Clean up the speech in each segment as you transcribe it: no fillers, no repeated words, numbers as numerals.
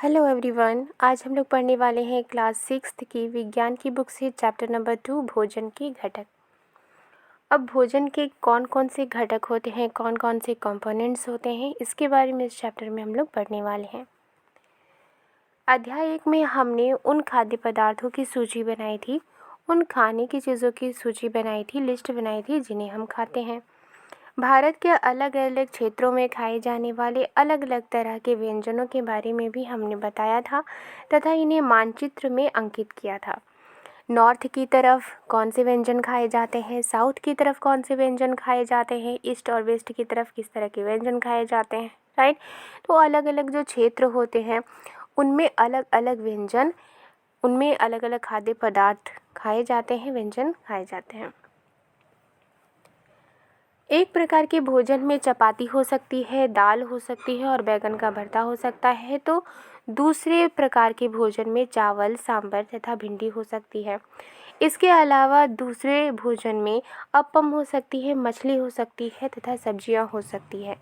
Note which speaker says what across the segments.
Speaker 1: Hello everyone. आज हम लोग पढ़ने वाले हैं क्लास 6 की विज्ञान की बुक से चैप्टर नंबर 2 भोजन के घटक। अब भोजन के कौन कौन से घटक होते हैं, कौन कौन से कंपोनेंट्स होते हैं, इसके बारे में इस चैप्टर में हम लोग पढ़ने वाले हैं। अध्याय 1 में हमने उन खाद्य पदार्थों की सूची बनाई थी, उन खाने की चीज़ों की सूची बनाई थी, लिस्ट बनाई थी जिन्हें हम खाते हैं। भारत के अलग अलग क्षेत्रों में खाए जाने वाले अलग अलग तरह के व्यंजनों के बारे में भी हमने बताया था तथा इन्हें मानचित्र में अंकित किया था। नॉर्थ की तरफ कौन से व्यंजन खाए जाते हैं, साउथ की तरफ कौन से व्यंजन खाए जाते हैं, ईस्ट और वेस्ट की तरफ किस तरह के व्यंजन खाए जाते हैं, राइट। तो अलग अलग जो क्षेत्र होते हैं उनमें अलग अलग व्यंजन, उनमें अलग अलग खाद्य पदार्थ खाए जाते हैं, व्यंजन खाए जाते हैं। एक प्रकार के भोजन में चपाती हो सकती है, दाल हो सकती है और बैंगन का भरता हो सकता है, तो दूसरे प्रकार के भोजन में चावल, सांभर तथा भिंडी हो सकती है। इसके अलावा दूसरे भोजन में अप्पम हो सकती है, मछली हो सकती है तथा सब्जियां हो सकती है।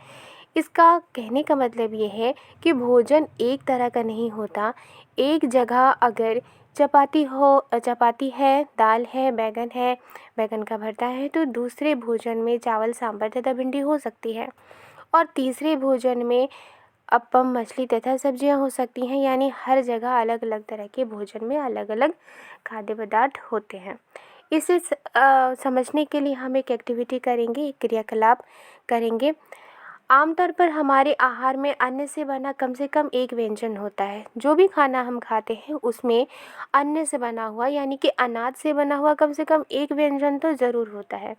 Speaker 1: इसका कहने का मतलब ये है कि भोजन एक तरह का नहीं होता। एक जगह अगर चपाती है, दाल है, बैंगन का भरता है, तो दूसरे भोजन में चावल, सांभर तथा भिंडी हो सकती है और तीसरे भोजन में अप्पम, मछली तथा सब्जियां हो सकती हैं। यानी हर जगह अलग अलग तरह के भोजन में अलग अलग खाद्य पदार्थ होते हैं। इसे समझने के लिए हम एक एक्टिविटी करेंगे, एक क्रियाकलाप करेंगे। आमतौर पर हमारे आहार में अन्न से बना कम से कम एक व्यंजन होता है। जो भी खाना हम खाते हैं उसमें अन्न से बना हुआ यानी कि अनाज से बना हुआ कम से कम एक व्यंजन तो ज़रूर होता है।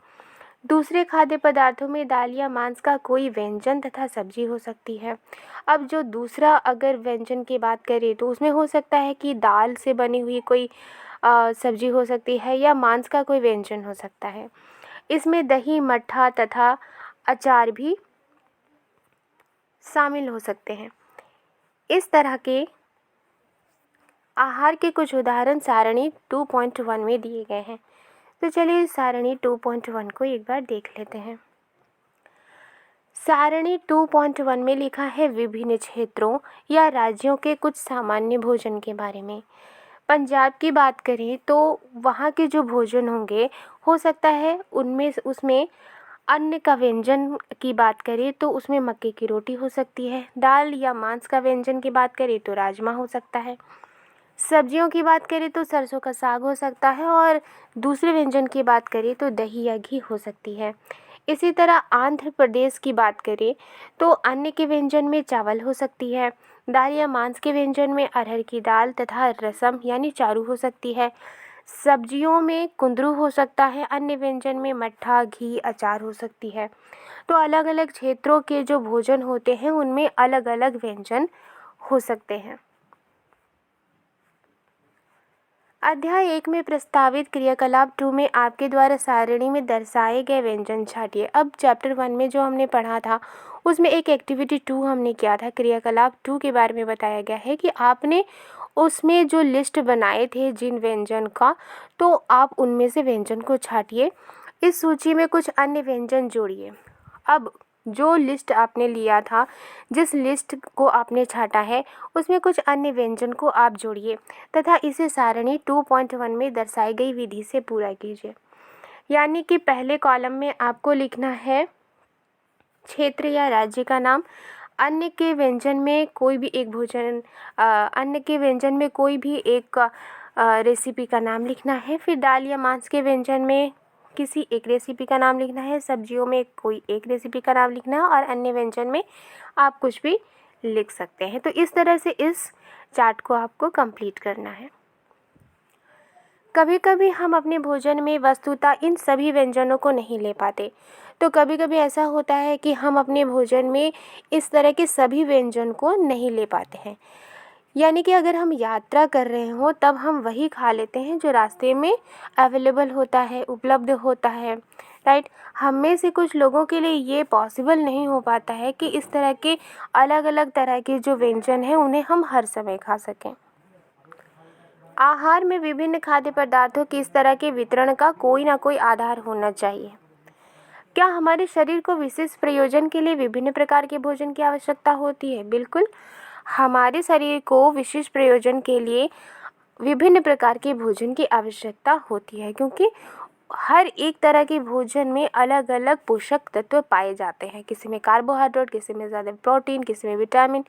Speaker 1: दूसरे खाद्य पदार्थों में दाल या मांस का कोई व्यंजन तथा सब्जी हो सकती है। अब जो दूसरा अगर व्यंजन की बात करें तो उसमें हो सकता है कि दाल से बनी हुई कोई सब्जी हो सकती है या मांस का कोई व्यंजन हो सकता है। इसमें दही, मट्ठा तथा अचार भी शामिल हो सकते हैं। इस तरह के आहार के कुछ उदाहरण सारणी 2.1 में दिए गए हैं। तो चलिए सारणी 2.1 को एक बार देख लेते हैं। सारणी 2.1 में लिखा है विभिन्न क्षेत्रों या राज्यों के कुछ सामान्य भोजन के बारे में। पंजाब की बात करें तो वहाँ के जो भोजन होंगे, हो सकता है उसमें अन्न का व्यंजन की बात करें तो उसमें मक्के की रोटी हो सकती है। दाल या मांस का व्यंजन की बात करें तो राजमा हो सकता है। सब्जियों की बात करें तो सरसों का साग हो सकता है और दूसरे व्यंजन की बात करें तो दही या घी हो सकती है। इसी तरह आंध्र प्रदेश की बात करें तो अन्न के व्यंजन में चावल हो सकती है। दाल या मांस के व्यंजन में अरहर की दाल तथा रसम यानी चारू हो सकती है। सब्जियों में कुंदरू हो सकता है। अन्य व्यंजन में मट्ठा, घी, अचार हो सकती है। तो अलग अलग क्षेत्रों के जो भोजन होते हैं उनमें अलग अलग व्यंजन हो सकते हैं। अध्याय 1 में प्रस्तावित क्रियाकलाप 2 में आपके द्वारा सारणी में दर्शाए गए व्यंजन छांटिए। अब चैप्टर 1 में जो हमने पढ़ा था उसमें एक एक्टिविटी 2 हमने किया था। क्रियाकलाप 2 के बारे में बताया गया है कि आपने उसमें जो लिस्ट बनाए थे जिन व्यंजन का, तो आप उनमें से व्यंजन को छांटिए। इस सूची में कुछ अन्य व्यंजन जोड़िए। अब जो लिस्ट आपने लिया था, जिस लिस्ट को आपने छांटा है, उसमें कुछ अन्य व्यंजन को आप जोड़िए तथा इसे सारणी 2.1 में दर्शाई गई विधि से पूरा कीजिए। यानी कि पहले कॉलम में आपको लिखना है क्षेत्र या राज्य का नाम, अन्य के व्यंजन में कोई भी एक रेसिपी का नाम लिखना है। फिर दाल या मांस के व्यंजन में किसी एक रेसिपी का नाम लिखना है। सब्जियों में कोई एक रेसिपी का नाम लिखना है और अन्य व्यंजन में आप कुछ भी लिख सकते हैं। तो इस तरह से इस चार्ट को आपको कंप्लीट करना है। कभी कभी हम अपने भोजन में वस्तुतः इन सभी व्यंजनों को नहीं ले पाते। तो कभी कभी ऐसा होता है कि हम अपने भोजन में इस तरह के सभी व्यंजन को नहीं ले पाते हैं। यानी कि अगर हम यात्रा कर रहे हों तब हम वही खा लेते हैं जो रास्ते में अवेलेबल होता है, उपलब्ध होता है, राइट। हम में से कुछ लोगों के लिए ये पॉसिबल नहीं हो पाता है कि इस तरह के अलग अलग तरह के जो व्यंजन हैं उन्हें हम हर समय खा सकें। आहार में विभिन्न खाद्य पदार्थों के इस तरह के वितरण का कोई ना कोई आधार होना चाहिए। क्या हमारे शरीर को विशेष प्रयोजन के लिए विभिन्न प्रकार के भोजन की आवश्यकता होती है? बिल्कुल। हमारे शरीर को विशेष प्रयोजन के लिए विभिन्न प्रकार के भोजन की आवश्यकता होती है, क्योंकि हर एक तरह के भोजन में अलग अलग पोषक तत्व पाए जाते हैं। किसी में कार्बोहाइड्रेट, किसी में ज़्यादा प्रोटीन, किसी में विटामिन,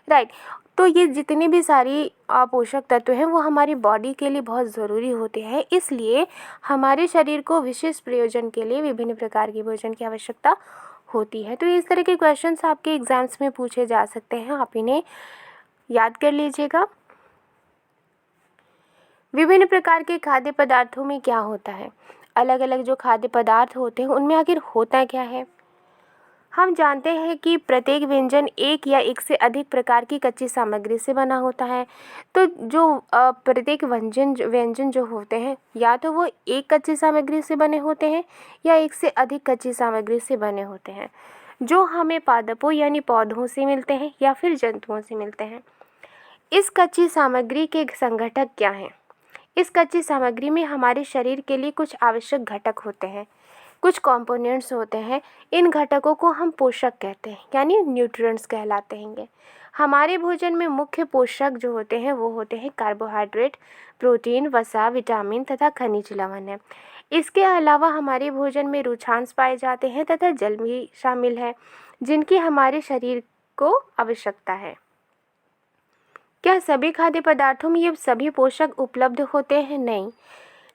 Speaker 1: राइट। तो ये जितने भी सारी पोषक तत्व हैं वो हमारी बॉडी के लिए बहुत ज़रूरी होते हैं। इसलिए हमारे शरीर को विशेष प्रयोजन के लिए विभिन्न प्रकार के भोजन की आवश्यकता होती है। तो इस तरह के क्वेश्चंस आपके एग्ज़ाम्स में पूछे जा सकते हैं, आप इन्हें याद कर लीजिएगा। विभिन्न प्रकार के खाद्य पदार्थों में क्या होता है? अलग अलग जो खाद्य पदार्थ होते हैं उनमें आखिर होता क्या है? हम जानते हैं कि प्रत्येक व्यंजन एक या एक से अधिक प्रकार की कच्ची सामग्री से बना होता है। तो जो प्रत्येक व्यंजन जो होते हैं या तो वो एक कच्ची सामग्री से बने होते हैं या एक से अधिक कच्ची सामग्री से बने होते हैं, जो हमें पादपों यानी पौधों से मिलते हैं या फिर जंतुओं से मिलते हैं। इस कच्ची सामग्री के संघटक क्या हैं? इस कच्ची सामग्री में हमारे शरीर के लिए कुछ आवश्यक घटक होते हैं, कुछ कंपोनेंट्स होते हैं। इन घटकों को हम पोषक कहते हैं, यानी न्यूट्रिएंट्स कहलाते हैं। हमारे भोजन में मुख्य पोषक जो होते हैं वो होते हैं कार्बोहाइड्रेट, प्रोटीन, वसा, विटामिन तथा खनिज लवण है। इसके अलावा हमारे भोजन में रुचांश पाए जाते हैं तथा जल भी शामिल है, जिनकी हमारे शरीर को आवश्यकता है। क्या सभी खाद्य पदार्थों में ये सभी पोषक उपलब्ध होते हैं? नहीं,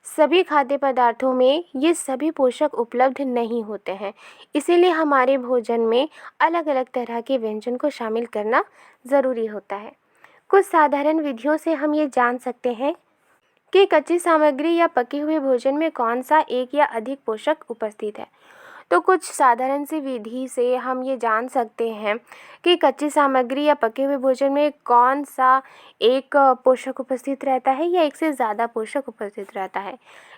Speaker 1: सभी खाद्य पदार्थों में ये सभी पोषक उपलब्ध नहीं होते हैं। इसीलिए हमारे भोजन में अलग अलग तरह के व्यंजन को शामिल करना ज़रूरी होता है। कुछ साधारण विधियों से हम ये जान सकते हैं कि कच्ची सामग्री या पके हुए भोजन में कौन सा एक या अधिक पोषक उपस्थित है। तो कुछ साधारण सी विधि से हम ये जान सकते हैं कि कच्ची सामग्री या पके हुए भोजन में कौन सा एक पोषक उपस्थित रहता है या एक से ज़्यादा पोषक उपस्थित रहता है।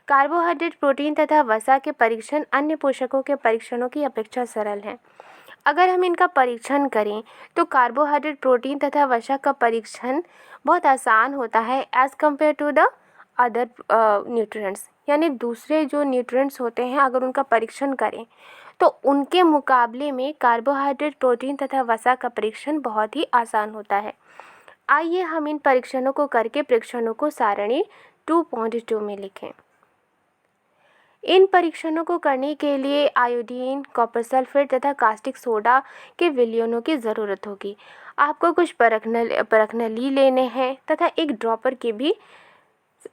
Speaker 1: कार्बोहाइड्रेट, प्रोटीन तथा वसा के परीक्षण अन्य पोषकों के परीक्षणों की अपेक्षा सरल हैं। अगर हम इनका परीक्षण करें तो कार्बोहाइड्रेट, प्रोटीन तथा वसा का परीक्षण बहुत आसान होता है as compare to the other nutrients, यानी दूसरे जो न्यूट्रिएंट्स होते हैं अगर उनका परीक्षण करें तो उनके मुकाबले में कार्बोहाइड्रेट, प्रोटीन तथा वसा का परीक्षण बहुत ही आसान होता है। आइए हम इन परीक्षणों को करके परीक्षणों को सारणी 2.2 में लिखें। इन परीक्षणों को करने के लिए आयोडीन, कॉपर सल्फेट तथा कास्टिक सोडा के विलयनों की ज़रूरत होगी। आपको कुछ परखनली लेने हैं तथा एक ड्रॉपर की भी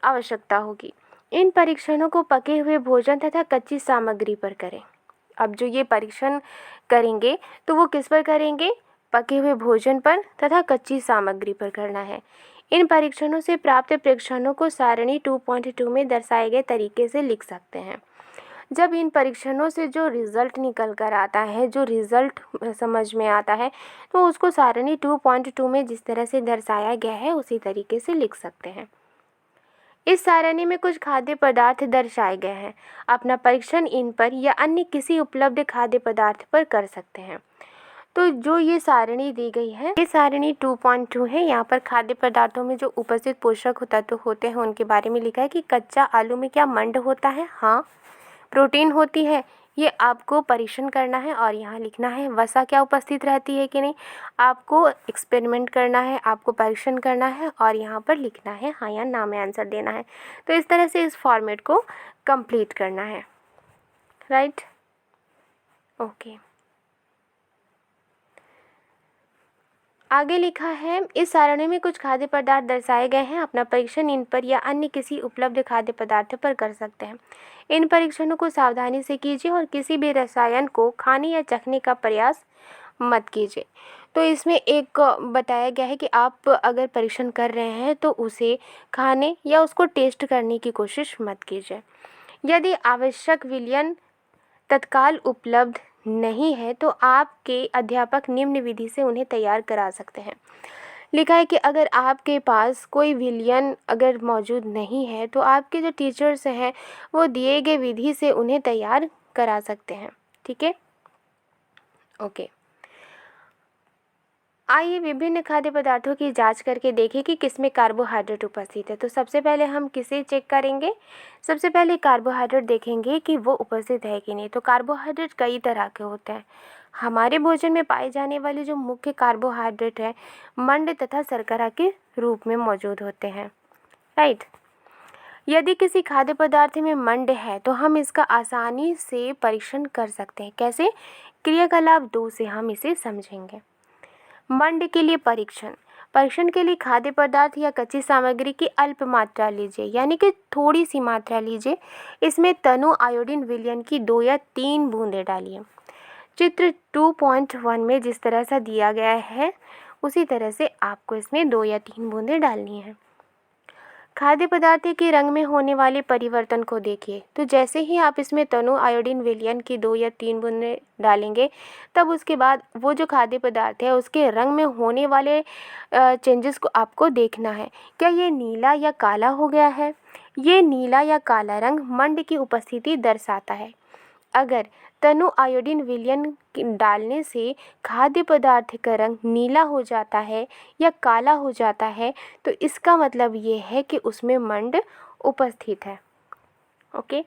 Speaker 1: आवश्यकता होगी। इन परीक्षणों को पके हुए भोजन तथा कच्ची सामग्री पर करें। अब जो ये परीक्षण करेंगे तो वो किस पर करेंगे? पके हुए भोजन पर तथा कच्ची सामग्री पर करना है। इन परीक्षणों से प्राप्त प्रेक्षणों को सारणी 2.2 में दर्शाए गए तरीके से लिख सकते हैं। जब इन परीक्षणों से जो रिज़ल्ट निकल कर आता है, जो रिज़ल्ट समझ में आता है, तो उसको सारणी 2.2 में जिस तरह से दर्शाया गया है उसी तरीके से लिख सकते हैं। इस सारणी में कुछ खाद्य पदार्थ दर्शाए गए हैं। अपना परीक्षण इन पर या अन्य किसी उपलब्ध खाद्य पदार्थ पर कर सकते हैं। तो जो ये सारणी दी गई है ये सारणी 2.2 है। यहाँ पर खाद्य पदार्थों में जो उपस्थित पोषक तत्व होते हैं उनके बारे में लिखा है कि कच्चा आलू में क्या मंड होता है? हाँ, प्रोटीन होती है, ये आपको परीक्षण करना है और यहाँ लिखना है। वसा क्या उपस्थित रहती है कि नहीं, आपको एक्सपेरिमेंट करना है, आपको परीक्षण करना है और यहाँ पर लिखना है हाँ या ना में आंसर देना है। तो इस तरह से इस फॉर्मेट को कंप्लीट करना है, राइट। ओके, आगे लिखा है इस सारणी में कुछ खाद्य पदार्थ दर्शाए गए हैं। अपना परीक्षण इन पर या अन्य किसी उपलब्ध खाद्य पदार्थ पर कर सकते हैं। इन परीक्षणों को सावधानी से कीजिए और किसी भी रसायन को खाने या चखने का प्रयास मत कीजिए। तो इसमें एक बताया गया है कि आप अगर परीक्षण कर रहे हैं तो उसे खाने या उसको टेस्ट करने की कोशिश मत कीजिए। यदि आवश्यक विलयन तत्काल उपलब्ध नहीं है तो आपके अध्यापक निम्न विधि से उन्हें तैयार करा सकते हैं। लिखा है कि अगर आपके पास कोई विलयन अगर मौजूद नहीं है तो आपके जो टीचर्स हैं वो दिए गए विधि से उन्हें तैयार करा सकते हैं। ठीक है, ओके। आइए विभिन्न खाद्य पदार्थों की जांच करके देखें कि किसमें कार्बोहाइड्रेट उपस्थित है। तो सबसे पहले हम किसे चेक करेंगे? सबसे पहले कार्बोहाइड्रेट देखेंगे कि वो उपस्थित है कि नहीं। तो कार्बोहाइड्रेट कई तरह के होते हैं। हमारे भोजन में पाए जाने वाले जो मुख्य कार्बोहाइड्रेट है मंड तथा शर्करा के रूप में मौजूद होते हैं। राइट। यदि किसी खाद्य पदार्थ में मंड है तो हम इसका आसानी से परीक्षण कर सकते हैं। कैसे? क्रियाकलाप 2 से हम इसे समझेंगे। मंड के लिए परीक्षण के लिए खाद्य पदार्थ या कच्ची सामग्री की अल्प मात्रा लीजिए, यानी कि थोड़ी सी मात्रा लीजिए। इसमें तनु आयोडीन विलयन की 2 या 3 बूंदें डालिए। चित्र 2.1 में जिस तरह से दिया गया है उसी तरह से आपको इसमें 2 या 3 बूंदें डालनी है। खाद्य पदार्थ के रंग में होने वाले परिवर्तन को देखिए। तो जैसे ही आप इसमें तनु आयोडीन विलयन की 2 या 3 बूंदें डालेंगे, तब उसके बाद वो जो खाद्य पदार्थ है उसके रंग में होने वाले चेंजेस को आपको देखना है। क्या ये नीला या काला हो गया है? ये नीला या काला रंग मंड की उपस्थिति दर्शाता है। अगर तनु आयोडीन विलयन डालने से खाद्य पदार्थ का रंग नीला हो जाता है या काला हो जाता है तो इसका मतलब ये है कि उसमें मंड उपस्थित है। ओके।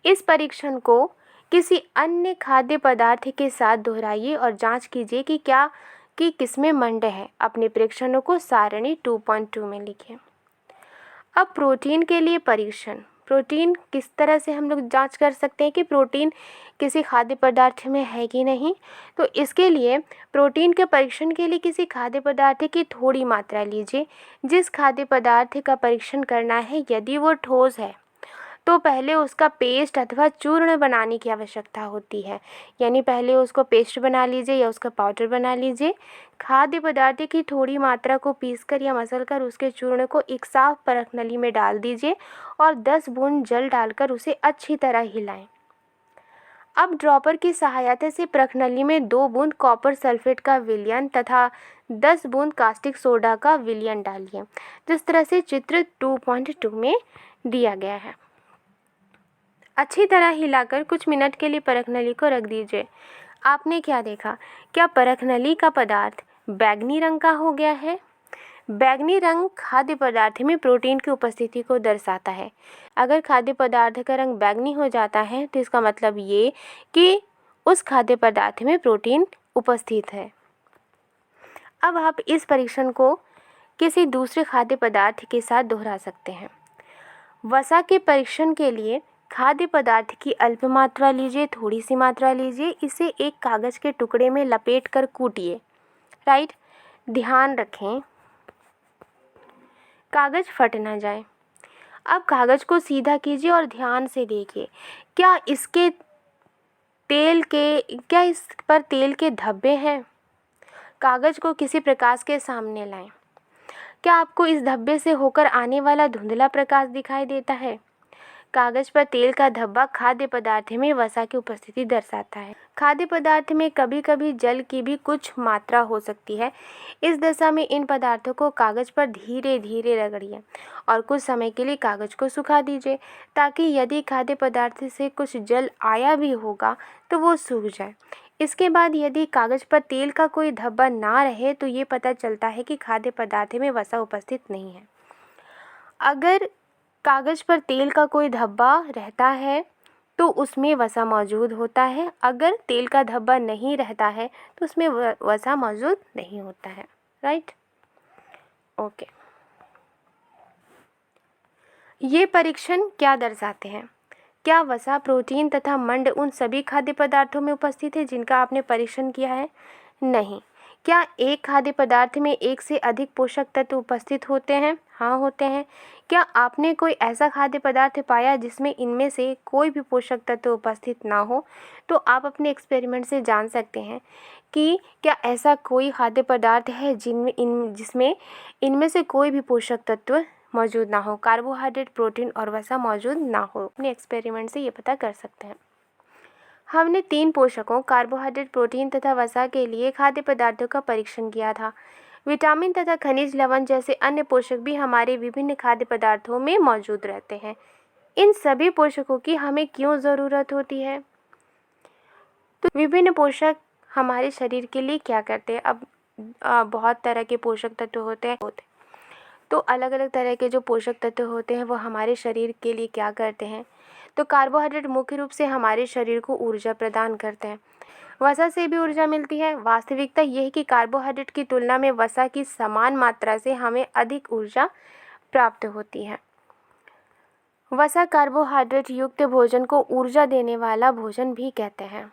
Speaker 1: इस परीक्षण को किसी अन्य खाद्य पदार्थ के साथ दोहराइए और जांच कीजिए कि किसमें मंड है। अपने परीक्षणों को सारणी 2.2 में लिखिए। अब प्रोटीन के लिए परीक्षण। प्रोटीन किस तरह से हम लोग जांच कर सकते हैं कि प्रोटीन किसी खाद्य पदार्थ में है कि नहीं? तो इसके लिए प्रोटीन के परीक्षण के लिए किसी खाद्य पदार्थ की थोड़ी मात्रा लीजिए। जिस खाद्य पदार्थ का परीक्षण करना है यदि वो ठोस है तो पहले उसका पेस्ट अथवा चूर्ण बनाने की आवश्यकता होती है, यानी पहले उसको पेस्ट बना लीजिए या उसका पाउडर बना लीजिए। खाद्य पदार्थ की थोड़ी मात्रा को पीसकर या मसलकर उसके चूर्ण को एक साफ परख नली में डाल दीजिए और 10 बूंद जल डालकर उसे अच्छी तरह हिलाएं। अब ड्रॉपर की सहायता से परख नली में 2 बूंद कॉपर सल्फेट का विलयन तथा 10 बूंद कास्टिक सोडा का विलयन डालिए, जिस तरह से चित्र 2.2 में दिया गया है। अच्छी तरह हिलाकर कुछ मिनट के लिए परख नली को रख दीजिए। आपने क्या देखा? क्या परख नली का पदार्थ बैंगनी रंग का हो गया है? बैंगनी रंग खाद्य पदार्थ में प्रोटीन की उपस्थिति को दर्शाता है। अगर खाद्य पदार्थ का रंग बैंगनी हो जाता है तो इसका मतलब ये कि उस खाद्य पदार्थ में प्रोटीन उपस्थित है। अब आप इस परीक्षण को किसी दूसरे खाद्य पदार्थ के साथ दोहरा सकते हैं। वसा के परीक्षण के लिए खाद्य पदार्थ की अल्प मात्रा लीजिए, थोड़ी सी मात्रा लीजिए। इसे एक कागज़ के टुकड़े में लपेट कर कूटिए। राइट। ध्यान रखें कागज़ फट ना जाए। अब कागज़ को सीधा कीजिए और ध्यान से देखिए क्या इस पर तेल के धब्बे हैं? कागज़ को किसी प्रकाश के सामने लाएं। क्या आपको इस धब्बे से होकर आने वाला धुंधला प्रकाश दिखाई देता है? कागज़ पर तेल का धब्बा खाद्य पदार्थ में वसा की उपस्थिति दर्शाता है। खाद्य पदार्थ में कभी कभी जल की भी कुछ मात्रा हो सकती है। इस दशा में इन पदार्थों को कागज़ पर धीरे धीरे रगड़िए और कुछ समय के लिए कागज़ को सुखा दीजिए, ताकि यदि खाद्य पदार्थ से कुछ जल आया भी होगा तो वो सूख जाए। इसके बाद यदि कागज़ पर तेल का कोई धब्बा ना रहे तो ये पता चलता है कि खाद्य पदार्थ में वसा उपस्थित नहीं है। अगर कागज़ पर तेल का कोई धब्बा रहता है तो उसमें वसा मौजूद होता है। अगर तेल का धब्बा नहीं रहता है तो उसमें वसा मौजूद नहीं होता है। राइट। ओके। ये परीक्षण क्या दर्शाते हैं? क्या वसा, प्रोटीन तथा मंड उन सभी खाद्य पदार्थों में उपस्थित है जिनका आपने परीक्षण किया है? नहीं। क्या एक खाद्य पदार्थ में एक से अधिक पोषक तत्व उपस्थित होते हैं? हाँ, होते हैं। क्या आपने कोई ऐसा खाद्य पदार्थ पाया जिसमें इनमें से कोई भी पोषक तत्व उपस्थित ना हो? तो आप अपने एक्सपेरिमेंट से जान सकते हैं कि क्या ऐसा कोई खाद्य पदार्थ है जिसमें इनमें से कोई भी पोषक तत्व मौजूद ना हो, कार्बोहाइड्रेट, प्रोटीन और वसा मौजूद ना हो। अपने एक्सपेरिमेंट से ये पता कर सकते हैं। हमने 3 पोषकों कार्बोहाइड्रेट, प्रोटीन तथा वसा के लिए खाद्य पदार्थों का परीक्षण किया था। विटामिन तथा खनिज लवण जैसे अन्य पोषक भी हमारे विभिन्न खाद्य पदार्थों में मौजूद रहते हैं। इन सभी पोषकों की हमें क्यों ज़रूरत होती है? तो विभिन्न पोषक हमारे शरीर के लिए क्या करते हैं? अब बहुत तरह के पोषक तत्व होते हैं। तो अलग अलग तरह के जो पोषक तत्व होते हैं वो हमारे शरीर के लिए क्या करते हैं? तो कार्बोहाइड्रेट मुख्य रूप से हमारे शरीर को ऊर्जा प्रदान करते हैं। वसा से भी ऊर्जा मिलती है। वास्तविकता यह है कि कार्बोहाइड्रेट की तुलना में वसा की समान मात्रा से हमें अधिक ऊर्जा प्राप्त होती है। वसा कार्बोहाइड्रेट युक्त भोजन को ऊर्जा देने वाला भोजन भी कहते हैं।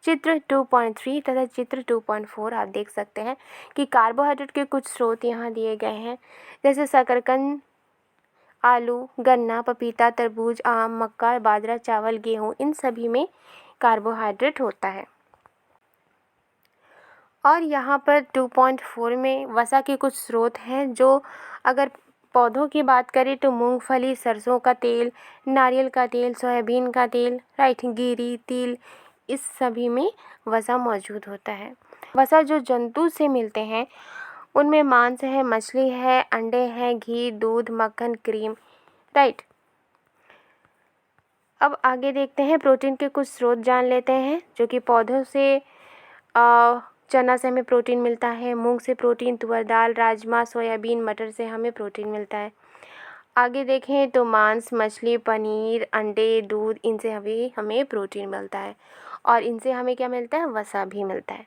Speaker 1: चित्र 2.3 तथा चित्र 2.4 आप देख सकते हैं कि कार्बोहाइड्रेट के कुछ स्रोत यहाँ दिए गए हैं, जैसे शकरकंद, आलू, गन्ना, पपीता, तरबूज, आम, मक्का, बाजरा, चावल, गेहूँ, इन सभी में कार्बोहाइड्रेट होता है। और यहाँ पर 2.4 में वसा के कुछ स्रोत हैं, जो अगर पौधों की बात करें तो मूंगफली, सरसों का तेल, नारियल का तेल, सोयाबीन का तेल, राइट, गिरी, तिल, इस सभी में वसा मौजूद होता है। वसा जो जंतु से मिलते हैं उनमें मांस है, मछली है, अंडे हैं, घी, दूध, मक्खन, क्रीम, राइट। अब आगे देखते हैं, प्रोटीन के कुछ स्रोत जान लेते हैं, जो कि पौधों से चना से हमें प्रोटीन मिलता है, मूंग से प्रोटीन, तुअर दाल, राजमा, सोयाबीन, मटर से हमें प्रोटीन मिलता है। आगे देखें तो मांस, मछली, पनीर, अंडे, दूध, इनसे हमें प्रोटीन मिलता है। और इनसे हमें क्या मिलता है? वसा भी मिलता है।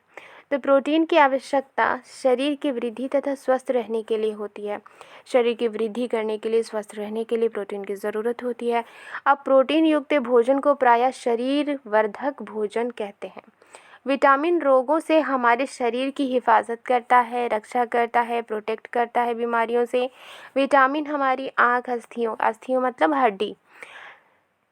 Speaker 1: तो प्रोटीन की आवश्यकता शरीर की वृद्धि तथा स्वस्थ रहने के लिए होती है। शरीर की वृद्धि करने के लिए, स्वस्थ रहने के लिए प्रोटीन की ज़रूरत होती है। अब प्रोटीन युक्त भोजन को प्रायः शरीर वर्धक भोजन कहते हैं। विटामिन रोगों से हमारे शरीर की हिफाजत करता है, रक्षा करता है, प्रोटेक्ट करता है बीमारियों से। विटामिन हमारी आँख, अस्थियों मतलब हड्डी,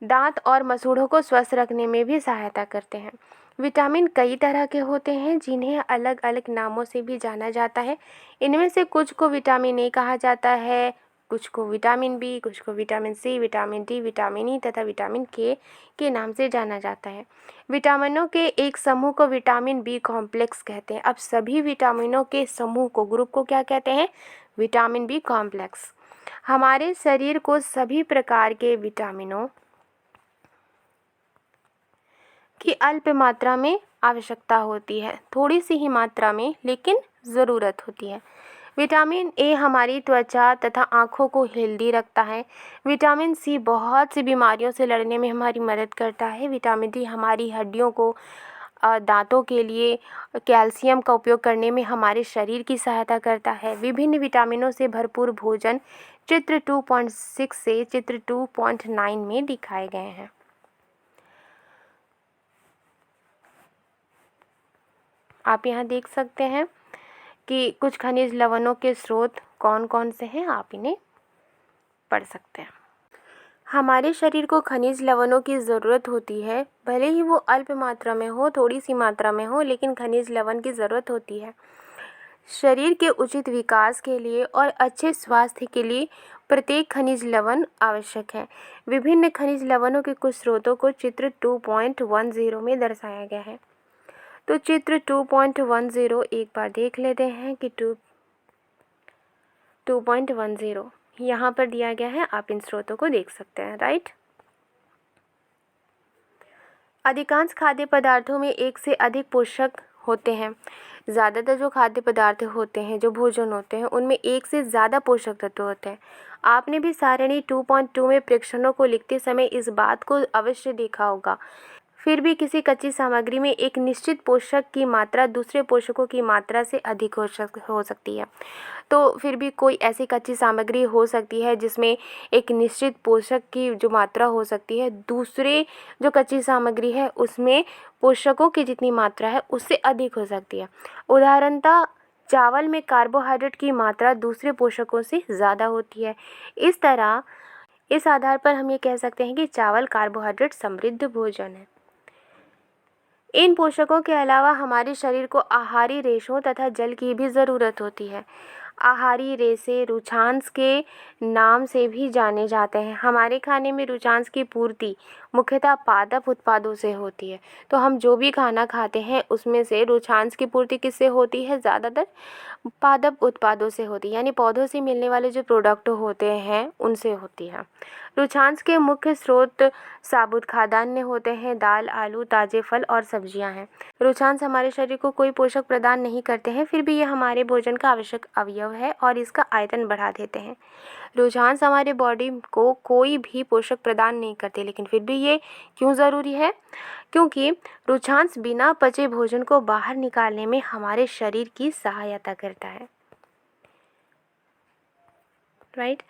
Speaker 1: दांत और मसूड़ों को स्वस्थ रखने में भी सहायता करते हैं। विटामिन कई तरह के होते हैं, जिन्हें अलग अलग नामों से भी जाना जाता है। इनमें से कुछ को विटामिन ए कहा जाता है, कुछ को विटामिन बी, कुछ को vitamin C, vitamin D, vitamin E तथा विटामिन के नाम से जाना जाता है। विटामिनों के एक समूह को विटामिन बी कॉम्प्लेक्स कहते हैं। अब सभी विटामिनों के समूह को, ग्रुप को क्या कहते हैं? Vitamin B complex. हमारे शरीर को सभी प्रकार के विटामिनों की अल्प मात्रा में आवश्यकता होती है, थोड़ी सी ही मात्रा में, लेकिन ज़रूरत होती है। विटामिन ए हमारी त्वचा तथा आँखों को हेल्दी रखता है। विटामिन सी बहुत सी बीमारियों से लड़ने में हमारी मदद करता है। विटामिन डी हमारी हड्डियों को, दांतों के लिए कैल्शियम का उपयोग करने में हमारे शरीर की सहायता करता है। विभिन्न विटामिनों से भरपूर भोजन चित्र 2.6 से चित्र 2.9 में दिखाए गए हैं। आप यहाँ देख सकते हैं कि कुछ खनिज लवणों के स्रोत कौन कौन से हैं, आप इन्हें पढ़ सकते हैं। हमारे शरीर को खनिज लवणों की ज़रूरत होती है, भले ही वो अल्प मात्रा में हो, थोड़ी सी मात्रा में हो, लेकिन खनिज लवण की ज़रूरत होती है। शरीर के उचित विकास के लिए और अच्छे स्वास्थ्य के लिए प्रत्येक खनिज लवण आवश्यक है। विभिन्न खनिज लवणों के कुछ स्रोतों को चित्र 2.10 में दर्शाया गया है। तो चित्र 2.10 एक बार देख लेते हैं कि 2.10 यहाँ पर दिया गया है, आप इन स्रोतों को देख सकते हैं, राइट। अधिकांश खाद्य पदार्थों में एक से अधिक पोषक होते हैं। ज़्यादातर जो खाद्य पदार्थ होते हैं, जो भोजन होते हैं, उनमें एक से ज़्यादा पोषक तत्व होते हैं। आपने भी सारणी 2.2 में प्रेक्षणों को लिखते समय इस बात को अवश्य देखा होगा। फिर भी किसी कच्ची सामग्री में एक निश्चित पोषक की मात्रा दूसरे पोषकों की मात्रा से अधिक हो सकती है। तो फिर भी कोई ऐसी कच्ची सामग्री हो सकती है जिसमें एक निश्चित पोषक की जो मात्रा हो सकती है, दूसरे जो कच्ची सामग्री है उसमें पोषकों की जितनी मात्रा है उससे अधिक हो सकती है। उदाहरणतः चावल में कार्बोहाइड्रेट की मात्रा दूसरे पोषकों से ज़्यादा होती है। इस आधार पर हम ये कह सकते हैं कि चावल कार्बोहाइड्रेट समृद्ध भोजन है। इन पोषकों के अलावा हमारे शरीर को आहारी रेशों तथा जल की भी ज़रूरत होती है। आहारी रेशे रुचांश के नाम से भी जाने जाते हैं। हमारे खाने में रुचांश की पूर्ति मुख्यतः पादप उत्पादों से होती है। तो हम जो भी खाना खाते हैं उसमें से रुचांश की पूर्ति किससे होती है? ज़्यादातर पादप उत्पादों से होती है, यानी पौधों से मिलने वाले जो प्रोडक्ट होते हैं उनसे होती है। रुचांश के मुख्य स्रोत साबुत खाद्यान्न होते हैं, दाल, आलू, ताजे फल और सब्जियां हैं। रुचांश हमारे शरीर को कोई पोषक प्रदान नहीं करते हैं, फिर भी ये हमारे भोजन का आवश्यक अवयव अवयव है और इसका आयतन बढ़ा देते हैं। रुझांस हमारे बॉडी को कोई भी पोषक प्रदान नहीं करते, लेकिन फिर भी ये क्यों ज़रूरी है? क्योंकि रुझांस बिना पचे भोजन को बाहर निकालने में हमारे शरीर की सहायता करता है। राइट।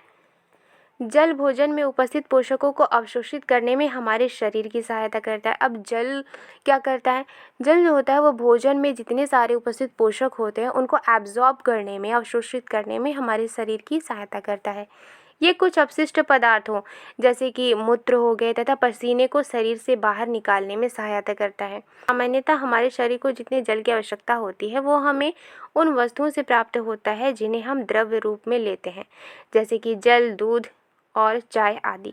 Speaker 1: जल भोजन में उपस्थित पोषकों को अवशोषित करने में हमारे शरीर की सहायता करता है। अब जल क्या करता है? जल जो होता है वो भोजन में जितने सारे उपस्थित पोषक होते हैं उनको एब्जॉर्ब करने में, अवशोषित करने में हमारे शरीर की सहायता करता है। ये कुछ अपशिष्ट पदार्थ हो जैसे कि मूत्र हो गए तथा पसीने को शरीर से बाहर निकालने में सहायता करता है। सामान्यतः हमारे शरीर को जितने जल की आवश्यकता होती है वो हमें उन वस्तुओं से प्राप्त होता है जिन्हें हम द्रव्य रूप में लेते हैं, जैसे कि जल, दूध और चाय आदि।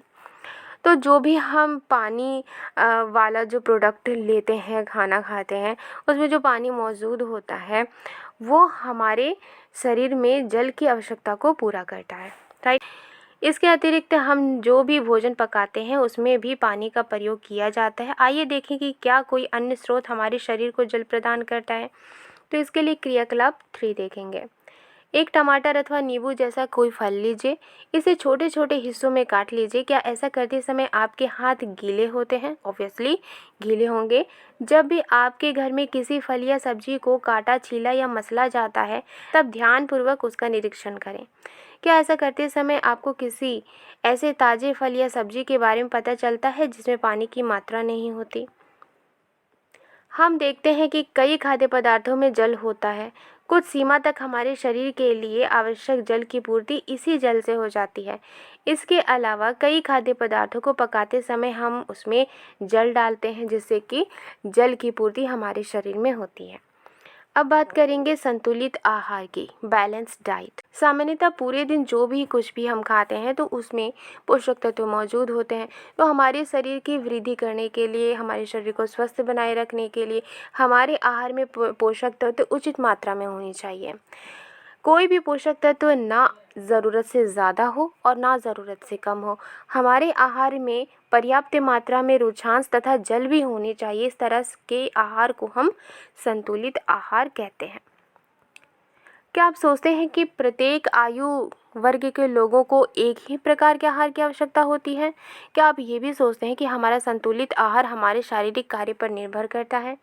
Speaker 1: तो जो भी हम पानी वाला जो प्रोडक्ट लेते हैं, खाना खाते हैं, उसमें जो पानी मौजूद होता है वो हमारे शरीर में जल की आवश्यकता को पूरा करता है। राइट। इसके अतिरिक्त हम जो भी भोजन पकाते हैं उसमें भी पानी का प्रयोग किया जाता है। आइए देखें कि क्या कोई अन्य स्रोत हमारे शरीर को जल प्रदान करता है। तो इसके लिए क्रियाकलाप 3 देखेंगे। एक टमाटर अथवा नींबू जैसा कोई फल लीजिए, इसे छोटे छोटे हिस्सों में काट लीजिए। क्या ऐसा करते समय आपके हाथ गीले होते हैं? ऑब्वियसली गीले होंगे। जब भी आपके घर में किसी फल या सब्जी को काटा, छीला या मसला जाता है तब ध्यानपूर्वक उसका निरीक्षण करें। क्या ऐसा करते समय आपको किसी ऐसे ताज़े फल या सब्जी के बारे में पता चलता है जिसमें पानी की मात्रा नहीं होती? हम देखते हैं कि कई खाद्य पदार्थों में जल होता है। कुछ सीमा तक हमारे शरीर के लिए आवश्यक जल की पूर्ति इसी जल से हो जाती है। इसके अलावा कई खाद्य पदार्थों को पकाते समय हम उसमें जल डालते हैं जिससे कि जल की पूर्ति हमारे शरीर में होती है। अब बात करेंगे संतुलित आहार की, बैलेंस डाइट। सामान्यतः पूरे दिन जो भी कुछ भी हम खाते हैं तो उसमें पोषक तत्व मौजूद होते हैं। तो हमारे शरीर की वृद्धि करने के लिए, हमारे शरीर को स्वस्थ बनाए रखने के लिए हमारे आहार में पोषक तत्व उचित मात्रा में होनी चाहिए। कोई भी पोषक तत्व ना ज़रूरत से ज़्यादा हो और ना ज़रूरत से कम हो। हमारे आहार में पर्याप्त मात्रा में रुझांस तथा जल भी होने चाहिए। इस तरह के आहार को हम संतुलित आहार कहते हैं। क्या आप सोचते हैं कि प्रत्येक आयु वर्ग के लोगों को एक ही प्रकार के आहार की आवश्यकता होती है? क्या आप ये भी सोचते हैं कि हमारा संतुलित आहार हमारे शारीरिक कार्य पर निर्भर करता है?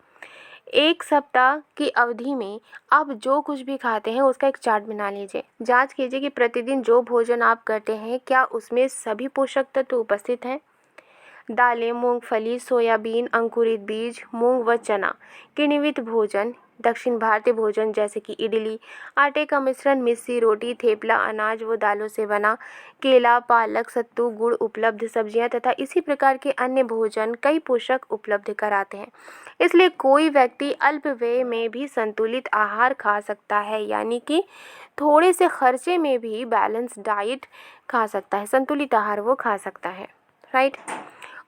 Speaker 1: एक सप्ताह की अवधि में आप जो कुछ भी खाते हैं उसका एक चार्ट बना लीजिए। जांच कीजिए कि प्रतिदिन जो भोजन आप करते हैं क्या उसमें सभी पोषक तत्व उपस्थित हैं। दालें, मूंगफली, सोयाबीन, अंकुरित बीज, मूंग व चना, किण्वित भोजन, दक्षिण भारतीय भोजन जैसे कि इडली, आटे का मिश्रण, मिस्सी रोटी, थेपला, अनाज व दालों से बना, केला, पालक, सत्तू, गुड़, उपलब्ध सब्जियां तथा इसी प्रकार के अन्य भोजन कई पोषक उपलब्ध कराते हैं। इसलिए कोई व्यक्ति अल्प व्यय में भी संतुलित आहार खा सकता है, यानी कि थोड़े से खर्चे में भी बैलेंस डाइट खा सकता है, संतुलित आहार वो खा सकता है। राइट।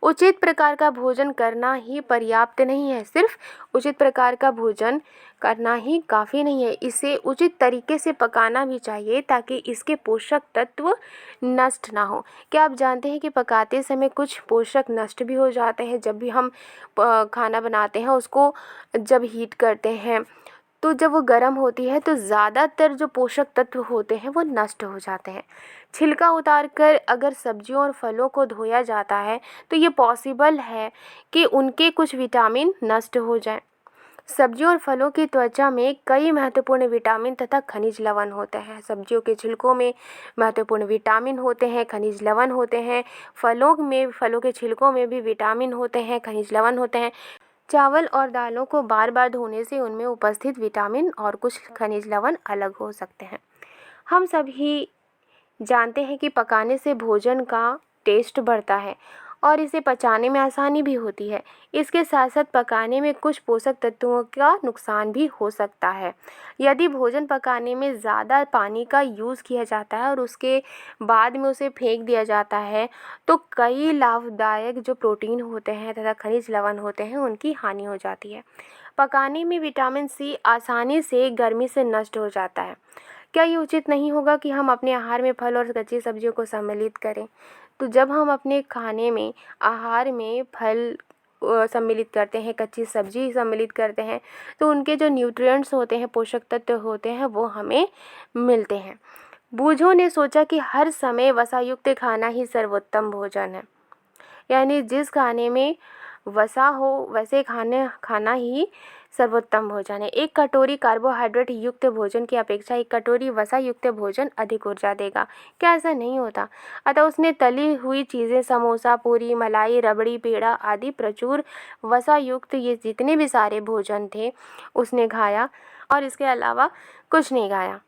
Speaker 1: उचित प्रकार का भोजन करना ही पर्याप्त नहीं है। सिर्फ उचित प्रकार का भोजन करना ही काफ़ी नहीं है, इसे उचित तरीके से पकाना भी चाहिए ताकि इसके पोषक तत्व नष्ट ना हो। क्या आप जानते हैं कि पकाते समय कुछ पोषक नष्ट भी हो जाते हैं? जब भी हम खाना बनाते हैं उसको जब हीट करते हैं तो जब वो गर्म होती है तो ज़्यादातर जो पोषक तत्व होते हैं वो नष्ट हो जाते हैं। छिलका उतारकर अगर सब्जियों और फलों को धोया जाता है तो ये पॉसिबल है कि उनके कुछ विटामिन नष्ट हो जाएं। सब्जियों और फलों की त्वचा में कई महत्वपूर्ण विटामिन तथा खनिज लवण होते हैं। सब्जियों के छिलकों में महत्वपूर्ण विटामिन होते हैं, खनिज लवण होते हैं। फलों के छिलकों में भी विटामिन होते हैं, खनिज लवण होते हैं। चावल और दालों को बार बार धोने से उनमें उपस्थित विटामिन और कुछ खनिज लवण अलग हो सकते हैं। हम सभी जानते हैं कि पकाने से भोजन का टेस्ट बढ़ता है और इसे पचाने में आसानी भी होती है। इसके साथ साथ पकाने में कुछ पोषक तत्वों का नुकसान भी हो सकता है। यदि भोजन पकाने में ज़्यादा पानी का यूज़ किया जाता है और उसके बाद में उसे फेंक दिया जाता है तो कई लाभदायक जो प्रोटीन होते हैं तथा खनिज लवण होते हैं उनकी हानि हो जाती है। पकाने में विटामिन सी आसानी से गर्मी से नष्ट हो जाता है। क्या ये उचित नहीं होगा कि हम अपने आहार में फल और कच्ची सब्जियों को सम्मिलित करें? तो जब हम अपने खाने में, आहार में फल सम्मिलित करते हैं, कच्ची सब्जी सम्मिलित करते हैं, तो उनके जो न्यूट्रिएंट्स होते हैं, पोषक तत्व होते हैं, वो हमें मिलते हैं। बूझों ने सोचा कि हर समय वसायुक्त खाना ही सर्वोत्तम भोजन है, यानी जिस खाने में वसा हो वैसे खाना ही सर्वोत्तम भोजन है। एक कटोरी कार्बोहाइड्रेट युक्त भोजन की अपेक्षा एक कटोरी वसा युक्त भोजन अधिक ऊर्जा देगा। क्या ऐसा नहीं होता? अतः उसने तली हुई चीज़ें, समोसा, पूरी, मलाई, रबड़ी, पेड़ा आदि प्रचुर वसा युक्त ये जितने भी सारे भोजन थे उसने खाया, और इसके अलावा कुछ नहीं खाया।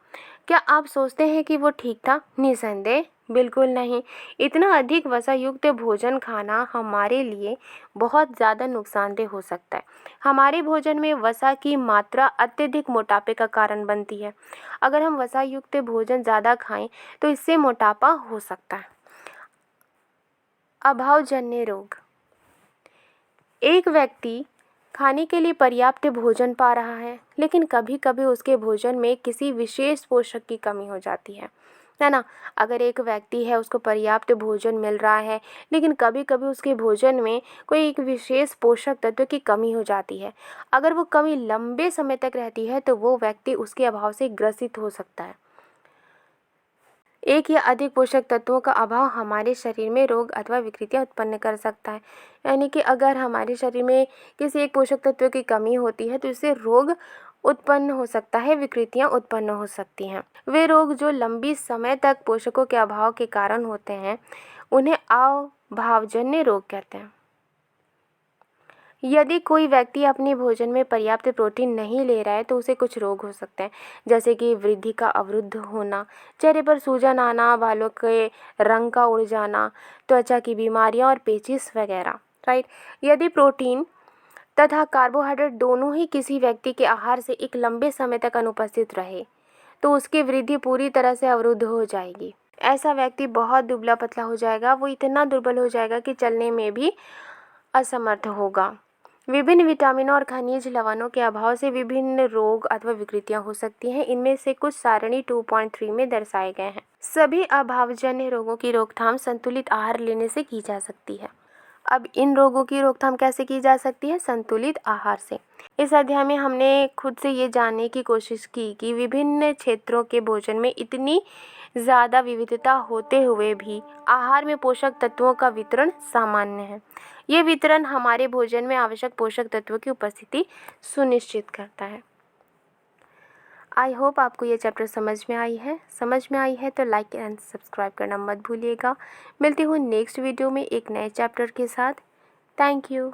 Speaker 1: क्या आप सोचते हैं कि वो ठीक था? निसंदेह बिल्कुल नहीं। इतना अधिक वसा युक्त भोजन खाना हमारे लिए बहुत ज़्यादा नुकसानदेह हो सकता है। हमारे भोजन में वसा की मात्रा अत्यधिक मोटापे का कारण बनती है। अगर हम वसा युक्त भोजन ज़्यादा खाएं तो इससे मोटापा हो सकता है। अभावजन्य रोग। एक व्यक्ति खाने के लिए पर्याप्त भोजन पा रहा है, लेकिन कभी कभी उसके भोजन में किसी विशेष पोषक की कमी हो जाती है ना? अगर एक व्यक्ति है, उसको पर्याप्त भोजन मिल रहा है, लेकिन कभी कभी उसके भोजन में कोई एक विशेष पोषक तत्व की कमी हो जाती है। अगर वो कमी लंबे समय तक रहती है तो वो व्यक्ति उसके अभाव से ग्रसित हो सकता है। एक या अधिक पोषक तत्वों का अभाव हमारे शरीर में रोग अथवा विकृतियां उत्पन्न कर सकता है। यानी कि अगर हमारे शरीर में किसी एक पोषक तत्व की कमी होती है तो इससे रोग उत्पन्न हो सकता है, विकृतियां उत्पन्न हो सकती हैं। वे रोग जो लंबी समय तक पोषकों के अभाव के कारण होते हैं उन्हें अभावजन्य रोग कहते हैं। यदि कोई व्यक्ति अपने भोजन में पर्याप्त प्रोटीन नहीं ले रहा है तो उसे कुछ रोग हो सकते हैं, जैसे कि वृद्धि का अवरुद्ध होना, चेहरे पर सूजन आना, बालों के रंग का उड़ जाना, त्वचा की बीमारियां और पेचिश वगैरह। राइट। यदि प्रोटीन तथा कार्बोहाइड्रेट दोनों ही किसी व्यक्ति के आहार से एक लंबे समय तक अनुपस्थित रहे तो उसकी वृद्धि पूरी तरह से अवरुद्ध हो जाएगी। ऐसा व्यक्ति बहुत दुबला पतला हो जाएगा, वो इतना दुर्बल हो जाएगा कि चलने में भी असमर्थ होगा। विभिन्न विटामिनों और खनिज लवणों के अभाव से विभिन्न रोग अथवा विकृतियां हो सकती हैं। इनमें से कुछ सारणी 2.3 में दर्शाए गए हैं। सभी अभावजन्य रोगों की रोकथाम संतुलित आहार लेने से की जा सकती है। अब इन रोगों की रोकथाम कैसे की जा सकती है? संतुलित आहार से। इस अध्याय में हमने खुद से ये जानने की कोशिश की कि विभिन्न क्षेत्रों के भोजन में इतनी ज़्यादा विविधता होते हुए भी आहार में पोषक तत्वों का वितरण सामान्य है। ये वितरण हमारे भोजन में आवश्यक पोषक तत्वों की उपस्थिति सुनिश्चित करता है। आई होप आपको ये चैप्टर समझ में आई है तो लाइक एंड सब्सक्राइब करना मत भूलिएगा। मिलती हूँ नेक्स्ट वीडियो में एक नए चैप्टर के साथ। Thank you.